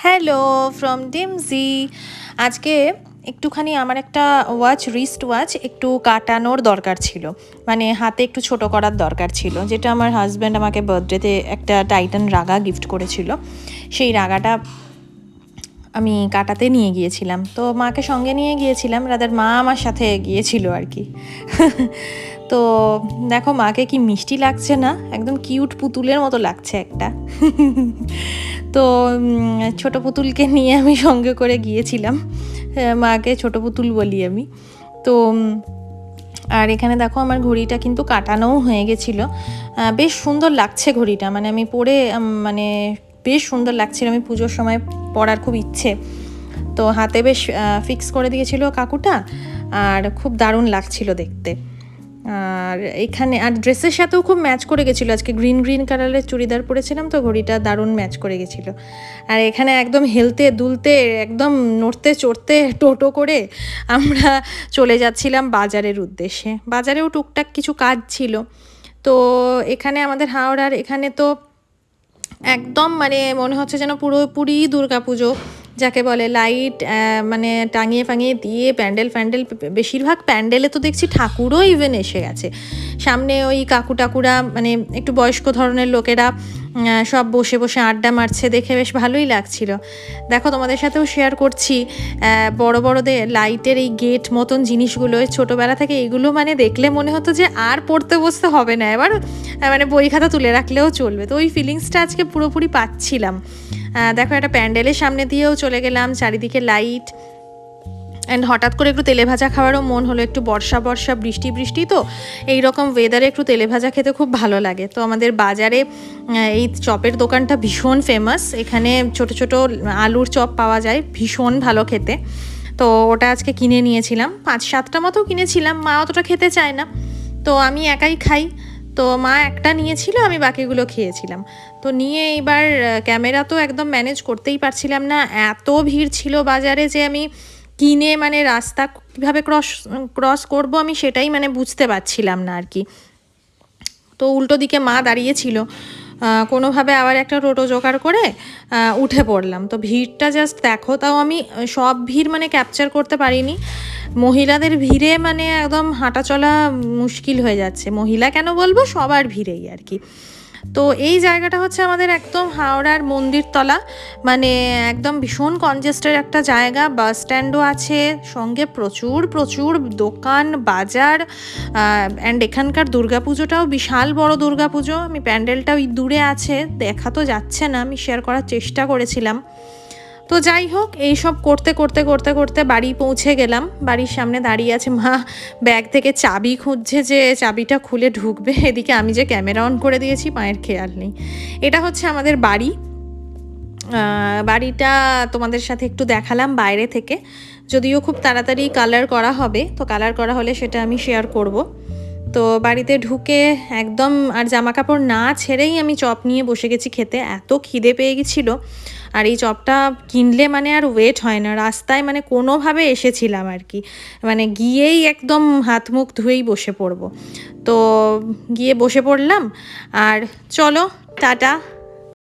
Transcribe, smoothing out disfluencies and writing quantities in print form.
Hello from ডিমজি। আজকে একটুখানি আমার একটা রিস্ট ওয়াচ একটু কাটানোর দরকার ছিল, মানে হাতে একটু ছোট করার দরকার ছিল, যেটা আমার হাজব্যান্ড আমাকে বার্থডেতে একটা টাইটান রাগা গিফট করেছিল। সেই রাগাটা আমি কাটাতে নিয়ে গিয়েছিলাম, তো মাকে সঙ্গে নিয়ে গিয়েছিলাম, রাদার মা আমার সাথে গিয়েছিল আর কি। তো দেখো মাকে কি মিষ্টি লাগছে না, একদম কিউট পুতুলের মতো লাগছে একটা। তো ছোট পুতুলকে নিয়ে আমি সঙ্গে করে গিয়েছিলাম, মাকে ছোট পুতুল বলি আমি। তো আর এখানে দেখো আমার ঘড়িটা কিন্তু কাটানোও হয়ে গেছিলো, বেশ সুন্দর লাগছে ঘড়িটা, মানে আমি পরে মানে বেশ সুন্দর লাগছিল, আমি পুজোর সময় পরার খুব ইচ্ছে, তো হাতে বেশ ফিক্স করে দিয়েছিল কাকুটা, আর খুব দারুণ লাগছিল দেখতে। আর এখানে আর ড্রেসের সাথেও খুব ম্যাচ করে গেছিলো, আজকে গ্রিন গ্রিন কালারের চুড়িদার পরেছিলাম, তো ঘড়িটা দারুণ ম্যাচ করে গেছিলো। আর এখানে একদম হেলতে দুলতে একদম নড়তে চড়তে টোটো করে আমরা চলে যাচ্ছিলাম বাজারের উদ্দেশ্যে। বাজারেও টুকটাক কিছু কাজ ছিল, তো এখানে আমাদের হাওড়ার এখানে তো একদম মানে মনে হচ্ছে যেন পুরোপুরি দুর্গাপুজো যাকে বলে, লাইট মানে টাঙিয়ে ফাঙিয়ে দিয়ে প্যান্ডেল ফ্যান্ডেল, বেশিরভাগ প্যান্ডেলে তো দেখছি ঠাকুরও ইভেন এসে গেছে। সামনে ওই কাকু টাকুরা মানে একটু বয়স্ক ধরনের লোকেরা সব বসে বসে আড্ডা মারছে, দেখে বেশ ভালোই লাগছিল। দেখো তোমাদের সাথেও শেয়ার করছি, বড় বড়দের লাইটের এই গেট মতন জিনিসগুলো ছোটোবেলা থেকে এগুলো মানে দেখলে মনে হতো যে আর পড়তে বসতে হবে না, এবার মানে বই খাতা তুলে রাখলেও চলবে। তো ওই ফিলিংসটা আজকে পুরোপুরি পাচ্ছিলাম। দেখো একটা প্যান্ডেলের সামনে দিয়েও চলে গেলাম, চারিদিকে লাইট, অ্যান্ড হঠাৎ করে একটু তেলে ভাজা খাওয়ারও মন হলো, একটু বর্ষা বর্ষা বৃষ্টি বৃষ্টি, তো এই রকম ওয়েদারে একটু তেলে ভাজা খেতে খুব ভালো লাগে। তো আমাদের বাজারে এই চপের দোকানটা ভীষণ ফেমাস, এখানে ছোট ছোট আলুর চপ পাওয়া যায়, ভীষণ ভালো খেতে। তো ওটা আজকে কিনে নিয়েছিলাম, 5-7টা মতো কিনেছিলাম, মা অতটা খেতে চায় না, তো আমি একাই খাই, তো মা একটা নিয়েছিল, আমি বাকিগুলো খেয়েছিলাম। তো নিয়ে এইবার ক্যামেরা তো একদম ম্যানেজ করতেই পারছিলাম না, এত ভিড় ছিল বাজারে যে আমি কিনে মানে রাস্তা কীভাবে ক্রস করব আমি সেটাই মানে বুঝতে পারছিলাম না আর কি। তো উল্টো দিকে মা দাঁড়িয়েছিল, কোনোভাবে আবার একটা টোটো জোগাড় করে উঠে পড়লাম। তো ভিড়টা জাস্ট দেখো, তাও আমি সব ভিড় মানে ক্যাপচার করতে পারিনি, মহিলাদের ভিড়ে মানে একদম হাঁটা চলা মুশকিল হয়ে যাচ্ছে, মহিলা কেন বলবো, সবার ভিড়েই আর কি। তো এই জায়গাটা হচ্ছে আমাদের একদম হাওড়ার মন্দিরতলা, মানে একদম ভীষণ কনজেস্টেড একটা জায়গা, বাস স্ট্যান্ডও আছে, সঙ্গে প্রচুর প্রচুর দোকান বাজার, অ্যান্ড এখানকার দুর্গাপুজোটাও বিশাল বড় দুর্গাপুজো, আমি প্যান্ডেলটা ওই দূরে আছে, দেখা তো যাচ্ছে না, আমি শেয়ার করার চেষ্টা করেছিলাম। তো যাই হোক, এইসব করতে করতে করতে করতে বাড়ি পৌঁছে গেলাম, বাড়ির সামনে দাঁড়িয়ে আছে মা, ব্যাগ থেকে চাবি খুঁজছে যে চাবিটা খুলে ঢুকবে, এদিকে আমি যে ক্যামেরা অন করে দিয়েছি মায়ের খেয়াল নেই। এটা হচ্ছে আমাদের বাড়ি, বাড়িটা তোমাদের সাথে একটু দেখালাম বাইরে থেকে, যদিও খুব তাড়াতাড়ি কালার করা হবে, তো কালার করা হলে সেটা আমি শেয়ার করব। তো বাড়িতে ঢুকে একদম আর জামা কাপড় না ছেড়েই আমি চপ নিয়ে বসে গেছি খেতে, এত খিদে পেয়ে গেছিলো। আর এই চপটা কিনলে মানে আর ওয়েট হয় না, রাস্তায় মানে কোনোভাবে এসেছিলাম আর কি, মানে গিয়েই একদম হাত মুখ ধুয়েই বসে পড়বো। তো গিয়ে বসে পড়লাম, আর চলো টাটা।